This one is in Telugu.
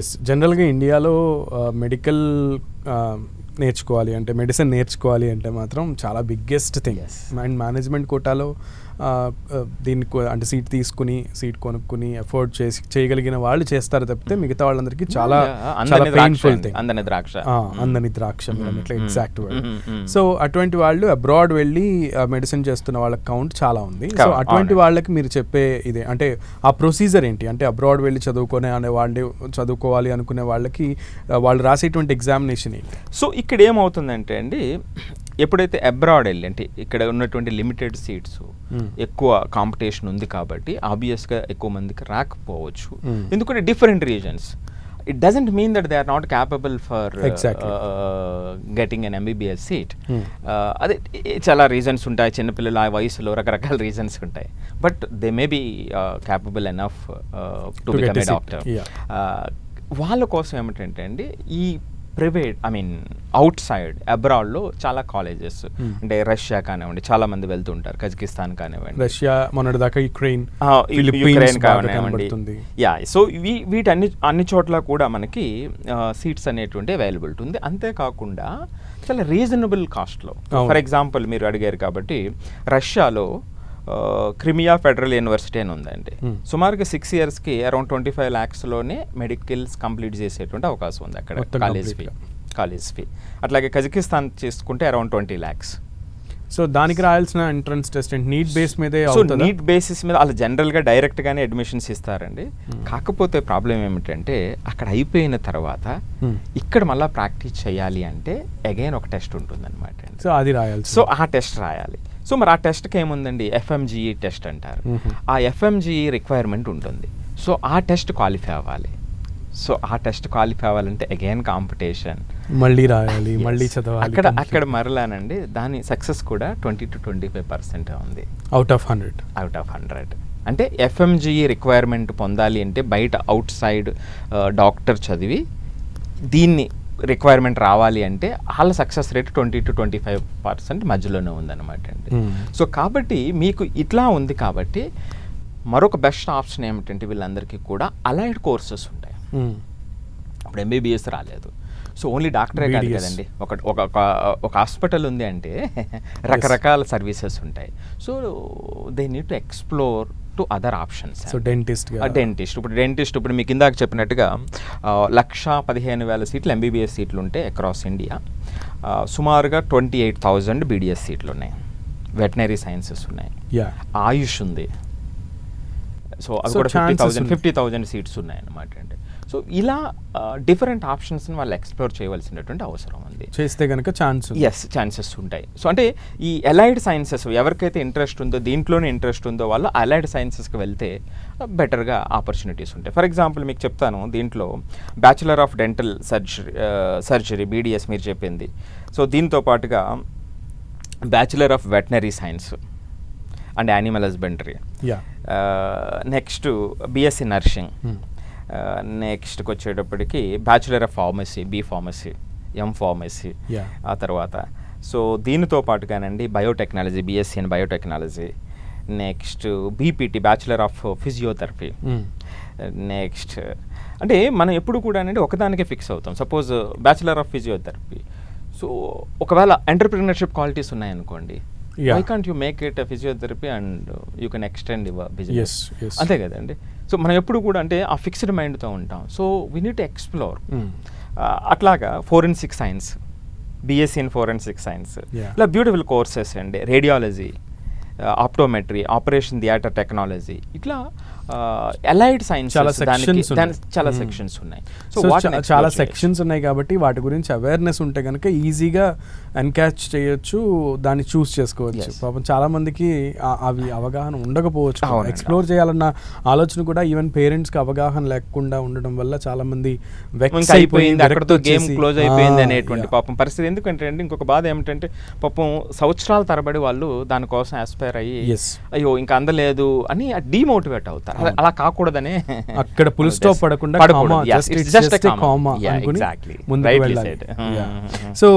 ఎస్, జనరల్గా ఇండియాలో మెడికల్ నేర్చుకోవాలి అంటే, మెడిసిన్ నేర్చుకోవాలి అంటే మాత్రం చాలా బిగ్గెస్ట్ థింగ్. అండ్ మేనేజ్మెంట్ కోటాలో దీనికి అంటే సీట్ కొనుక్కుని ఎఫోర్డ్ చేసి చేయగలిగిన వాళ్ళు చేస్తారు తప్పితే మిగతా వాళ్ళందరికీ చాలా పెయిన్ఫుల్ థింగ్. అందని ద్రాక్ష ఎగ్జాక్ట్ వర్డ్. సో అటువంటి వాళ్ళు అబ్రాడ్ వెళ్ళి మెడిసిన్ చేస్తున్న వాళ్ళ కౌంట్ చాలా ఉంది. సో అటువంటి వాళ్ళకి మీరు చెప్పే ఇదే అంటే ఆ ప్రొసీజర్ ఏంటి అంటే, అబ్రాడ్ వెళ్ళి చదువుకోవాలి అనుకునే వాళ్ళకి వాళ్ళు రాసేటువంటి ఎగ్జామినేషన్ ఏంటి? సో ఇక్కడ ఏమవుతుందంటే అండి, ఎప్పుడైతే అబ్రాడ్ వెళ్ళి అంటే ఇక్కడ ఉన్నటువంటి లిమిటెడ్ సీట్స్ ఎక్కువ కాంపిటీషన్ ఉంది కాబట్టి ఆబ్వియస్గా ఎక్కువ మందికి రాకపోవచ్చు. ఎందుకంటే different reasons. It doesn't mean that they are not capable for getting an MBBS seat. అదే చాలా రీజన్స్ ఉంటాయి, చిన్నపిల్లలు ఆ వయసులో రకరకాల రీజన్స్ ఉంటాయి. But they may be capable enough to become a doctor. వాళ్ళ కోసం ఏమిటంటే అండి, ఈ ప్రైవేట్ అవుట్ సైడ్ అబ్రాడ్లో చాలా కాలేజెస్ అంటే రష్యా కానివ్వండి, చాలా మంది వెళ్తుంటారు, కజకిస్తాన్ కానివ్వండి, రష్యా మొన్నటిదాకా యుక్రెయిన్ కానివ్వండి. సో వీటి అన్ని చోట్ల కూడా మనకి సీట్స్ అనేటువంటి అవైలబిలిటీ ఉంది. అంతేకాకుండా చాలా రీజనబుల్ కాస్ట్లో. ఫర్ ఎగ్జాంపుల్ మీరు అడిగారు కాబట్టి, రష్యాలో క్రిమియా ఫెడరల్ యూనివర్సిటీ అని ఉందండి. సుమారుగా 6 yearsకి అరౌండ్ 25 lakhsలోనే మెడికల్స్ కంప్లీట్ చేసేటువంటి అవకాశం ఉంది అక్కడ కాలేజ్ ఫీ. అట్లాగే కజకిస్తాన్ చేసుకుంటే అరౌండ్ 20 lakhs. సో దానికి రాయాల్సిన ఎంట్రన్స్ టెస్ట్ నీట్ బేస్ మీదే? సో నీట్ బేసిస్ మీద వాళ్ళు జనరల్గా డైరెక్ట్గానే అడ్మిషన్స్ ఇస్తారండి. కాకపోతే ప్రాబ్లం ఏమిటంటే, అక్కడ అయిపోయిన తర్వాత ఇక్కడ మళ్ళీ ప్రాక్టీస్ చేయాలి అంటే అగైన్ ఒక టెస్ట్ ఉంటుంది అనమాట. సో అది రాయాలి. సో ఆ టెస్ట్ రాయాలి. సో మరి ఆ టెస్ట్కి ఏముందండి, FMGE టెస్ట్ అంటారు. ఆ FMGE రిక్వైర్మెంట్ ఉంటుంది. సో ఆ టెస్ట్ క్వాలిఫై అవ్వాలి. సో ఆ టెస్ట్ క్వాలిఫై అవ్వాలంటే అగైన్ కాంపిటీషన్, మళ్ళీ రాయాలి, మళ్ళీ చదవాలి. అక్కడ మరలానండి దాని సక్సెస్ కూడా 20 to 25% ఉంది అవుట్ ఆఫ్ 100. అంటే FMGE రిక్వైర్మెంట్ పొందాలి అంటే బయట అవుట్ సైడ్ డాక్టర్ చదివి దీన్ని రిక్వైర్మెంట్ రావాలి అంటే వాళ్ళ సక్సెస్ రేట్ 20 to 25% మధ్యలోనే ఉందన్నమాట అండి. సో కాబట్టి మీకు ఇట్లా ఉంది కాబట్టి మరొక బెస్ట్ ఆప్షన్ ఏమిటంటే, వీళ్ళందరికీ కూడా అలైడ్ కోర్సెస్ ఉంటాయి. ఇప్పుడు MBBS రాలేదు, సో ఓన్లీ డాక్టరే కాదు కదండి, ఒక హాస్పిటల్ ఉంది అంటే రకరకాల సర్వీసెస్ ఉంటాయి. So they need to explore to other options. So dentist ఇప్పుడు మీకు ఇందాక చెప్పినట్టుగా 1,15,000 సీట్లు MBBS సీట్లు ఉంటే అక్రాస్ ఇండియా, సుమారుగా 28,000 BDS సీట్లు ఉన్నాయి. వెటనరీ సైన్సెస్ ఉన్నాయి, ఆయుష్ ఉంది. సో అవి కూడా 50,000 సీట్స్ ఉన్నాయి అన్నమాట అండి. సో ఇలా డిఫరెంట్ ఆప్షన్స్ని వాళ్ళు ఎక్స్ప్లోర్ చేయవలసినటువంటి అవసరం ఉంది. చేస్తే కనుక ఛాన్సెస్ ఉంటాయి. సో అంటే ఈ అలైడ్ సైన్సెస్ ఎవరికైతే ఇంట్రెస్ట్ ఉందో, దీంట్లోనే ఇంట్రెస్ట్ ఉందో వాళ్ళు అలైడ్ సైన్సెస్కి వెళ్తే బెటర్గా ఆపర్చునిటీస్ ఉంటాయి. ఫర్ ఎగ్జాంపుల్ మీకు చెప్తాను, దీంట్లో bachelor of dental surgery BDS మీరు చెప్పింది. సో దీంతో పాటుగా bachelor of veterinary science and animal husbandry, next BSc nursing, నెక్స్ట్కి వచ్చేటప్పటికి bachelor of pharmacy, B.Pharmacy, M.Pharmacy. ఆ తర్వాత సో దీనితో పాటుగానండి biotechnology, BSc in biotechnology, next BPT bachelor of physiotherapy. Next అంటే మనం ఎప్పుడు కూడా అండి ఒకదానికే ఫిక్స్ అవుతాం. Suppose bachelor of physiotherapy, so ఒకవేళ ఎంటర్ప్రినర్షిప్ క్వాలిటీస్ ఉన్నాయనుకోండి, why can't you make it a physiotherapy and you can extend your business? Yes. అంతే కదండి. సో మనం ఎప్పుడు కూడా అంటే ఆ ఫిక్స్డ్ మైండ్తో ఉంటాం. So we need to explore. అట్లాగా forensic science, BSc in forensic science, ఇలా బ్యూటిఫుల్ కోర్సెస్ అండి. Radiology, optometry, operation theatre technology, ఇట్లా అలైడ్ సైన్స్ చాలా సెక్షన్స్ ఉన్నాయి. సో చాలా సెక్షన్స్ ఉన్నాయి కాబట్టి వాటి గురించి అవేర్నెస్ ఉంటే కనుక ఈజీగా ఎన్కాచ్ చేయొచ్చు, దాన్ని చూస్ చేసుకోవచ్చు. పాపం చాలా మందికి అవి అవగాహన ఉండకపోవచ్చు. ఎక్స్ప్లోర్ చేయాలన్న ఆలోచన కూడా ఈవెన్ పేరెంట్స్కి అవగాహన లేకుండా ఉండడం వల్ల చాలా మంది అయిపోయింది, అక్కడతో గేమ్ క్లోజ్ అయిపోయింది అనేటువంటి పాపం పరిస్థితి. ఎందుకంటే అండి ఇంకొక బాధ ఏమిటంటే, పాపం సంవత్సరాల తరబడి వాళ్ళు దానికోసం ఆస్పైర్ అయ్యి అయ్యో ఇంకా అందలేదు అని డీమోటివేట్ అవుతారు. అలా కాకూడదనే అక్కడ ఫుల్ స్టాప్ పడకుండా ముందుకు వెళ్ళాలి. సో